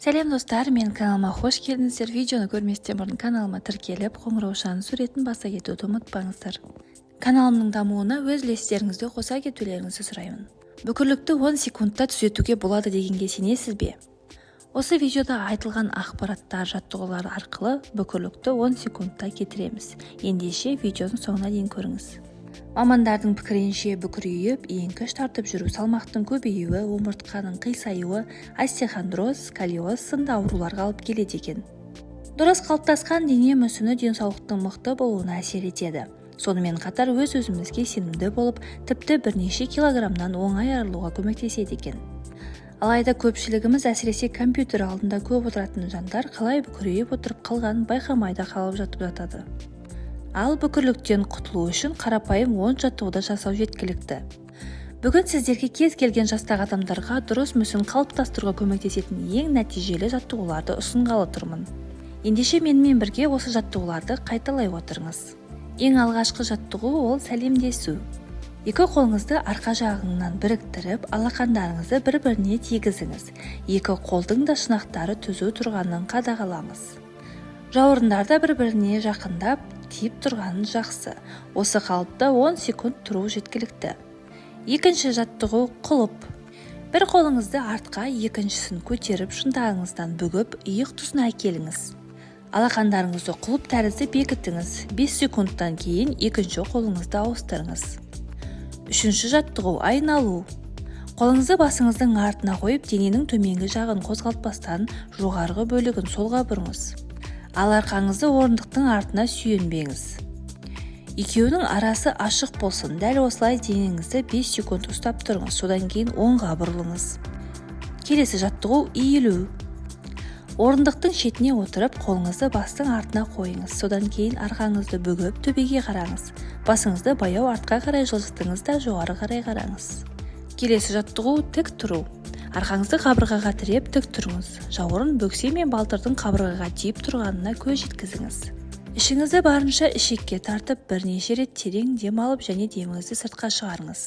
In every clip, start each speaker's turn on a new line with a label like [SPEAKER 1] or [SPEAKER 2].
[SPEAKER 1] Сәлем достар, мен каналыма қош келдіңіздер. Видеоны көрместен бұрын каналыма тіркеліп, қоңыраушаның суретін баса кетуді ұмытпаңыздар. Каналымның дамуына өз үлестеріңізді қоса кетулеріңізді сұраймын. Бүкірлікті 10 секундта түзетуге болады дегенге сенесіз бе? Осы видеода айтылған ақпараттар, жаттығулар арқылы бүкірлікті 10 секундта кетіреміз. Ендеше видеоның соңына дейін көріңіз. Мамандардың пікірінше бүкірейіп, еңкіш тартып жүру, салмақтың көбеюі, омыртқаның қисаюы, остеохондроз, сколиоз сынды ауруларға алып келеді екен. Дұрыс қалыптасқан дене мүсіні денсаулықтың мықты болуына әсер етеді. Сонымен қатар өз-өзімізге сенімді болып, тіпті бірнеше килограммнан оңай арылуға көмектеседі екен. Алайда көпшілігіміз әсіресе компьютер алдында көп отыратын жандар қалай бүкірейіп отырып қалғанын байқамайда қалып жатып жатады. Ал бүкірліктен құтылу үшін қарапайым 10 жаттығуды жасау жеткілікті. Бүгін сіздерге кез келген жастағы адамдарға дұрыс мүсін қалыптастыруға көмектесетін ең нәтижелі жаттығуларды ұсынғалы тұрмын. Ендеше менімен бірге осы жаттығуларды қайталай отырыңыз. Ең алғашқы жаттығу ол сәлемдесу. Екі қолыңызды арқа жағыңнан біріктіріп, алақандарыңызды бір-біріне тигізіңіз. Екі қолдың да шынақтары түзу тұрғанын қадағалаңыз. Жауырындарды бір-біріне жақындап, тиіп тұрғанын жақсы. Осы қалыпта 10 секунд тұру жеткілікті. Екінші жаттығу құлып. Бір қолыңызды артқа, екіншісін көтеріп, шынтағыңыздан бүгіп, иық тұсына әкеліңіз. Алақандарыңызды құлып тәрізді бекітіңіз. 5 секундтан кейін екінші қолыңызды ауыстырыңыз. Үшінші жаттығу айналу. Қолыңызды басыңыздың артына қойып, дененің төменгі жағын қозғалтпастан жоғарғы бөлігін солға бұрыңыз. Ал арқаңызды орындықтың артына сүйенбеңіз. Екеуінің арасы ашық болсын. Дәл осылай денеңізді 5 секунд ұстап тұрыңыз. Содан кейін оңға бұрылыңыз. Келесі жаттығу иілу. Орындықтың шетіне отырып, қолыңызды бастың артына қойыңыз. Содан кейін арқаңызды бүгіп, төбеге қараңыз. Басыңызды баяу артқа қарай жылжытыңыз да жоғары қарай қараңыз. Келесі жаттығу тік тұру. Арқаңызды қабырғаға тіреп тік тұрыңыз. Жауырын бөксе мен балтырдың қабырғаға тиіп тұрғанына көз жеткізіңіз. Ішіңізді барынша ішекке тартып, бірнеше рет терең дем алып және деміңізді сыртқа шығарыңыз.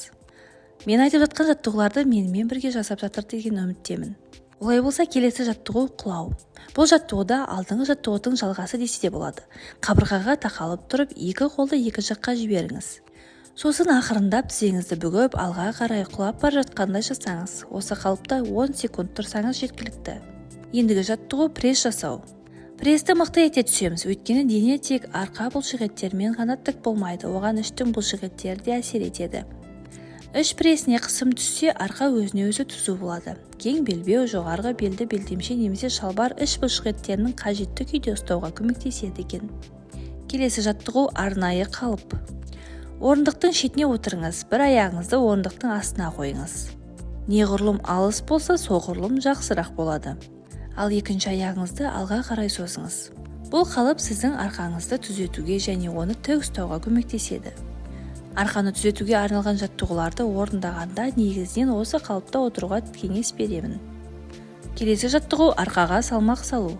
[SPEAKER 1] Мен айтып жатқан жаттығуларды менімен бірге жасап жатыр деген үміттемін. Олай болса, келесі жаттығу құлау. Бұл жаттығуда алдыңғы жаттығудың жалғасы десе де болады. Қабырғаға тақалып тұрып, екі қолды екі жаққа жіберіңіз. Сосын ақырындап тізеңізді бүгіп, алға қарай құлап бара жатқандай жасаңыз. Осы қалыпта 10 секунд тұрсаңыз жеткілікті. Ендігі жаттығу пресс жасау. Престі мықты ете түсеміз, өйткені дене тек арқа бұлшықеттермен ғана тік болмайды, оған іштің бұлшықеттері де әсер етеді. Іш пресіне қысым түссе, арқа өзіне өзі түзу болады. Кең белбеу, жоғарғы белді белдемше немесе шалбар іш бұлшықеттерінің қажетті күйде ұстауға көмектеседі екен. Келесі жаттығу арнайы қалып. Орындықтың шетіне отырыңыз, бір аяғыңызды орындықтың астына қойыңыз. Неғұрлым алыс болса, соғұрлым жақсырақ болады. Ал екінші аяғыңызды алға қарай созыңыз. Бұл қалып сіздің арқаңызды түзетуге және оны тік ұстауға көмектеседі. Арқаны түзетуге арналған жаттығуларды орындағанда негізінен осы қалыпта отыруға кеңес беремін. Келесі жаттығу арқаға салмақ салу.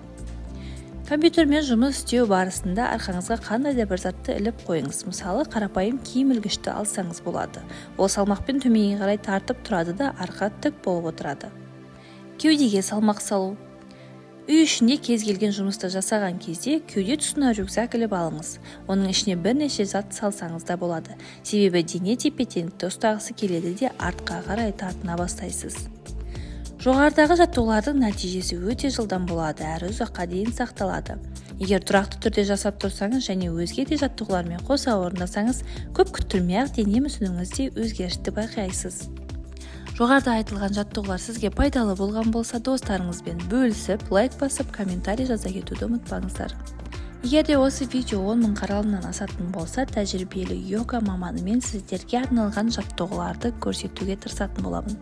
[SPEAKER 1] Компьютермен жұмыс істеу барысында арқаңызға қандай да бір затты іліп қойыңыз. Мысалы, қарапайым киім ілгішті алсаңыз болады. Ол салмақпен төменге қарай тартып тұрады да арқа тік болып отырады. Кеудеге салмақ салу. Үй ішінде кез келген жұмысты жасаған кезде кеуде тұсына рюкзак іліп алыңыз. Оның ішіне бірнеше зат салсаңыз да болады. Себебі дене тепе-теңдікті ұстағысы келеді де артқа қарай тартына бастайсыз. Жоғарыдағы жаттығулардың нәтижесі өте жылдам болады, әрі ұзаққа дейін сақталады. Егер тұрақты түрде жасап тұрсаңыз және өзге де жаттығулармен қоса орындасаңыз, көп күттірмей-ақ дене мүсініңізде өзгерісті байқайсыз. Жоғарыда айтылған жаттығулар сізге пайдалы болған болса, достарыңызбен бөлісіп, лайк басып, комментарий жаза кетуді ұмытпаңыздар. Егер де осы видео 10 000 қаралымнан асатын болса, тәжірибелі йога маманымен сіздерге арналған жаттығуларды көрсетуге тырысатын боламын.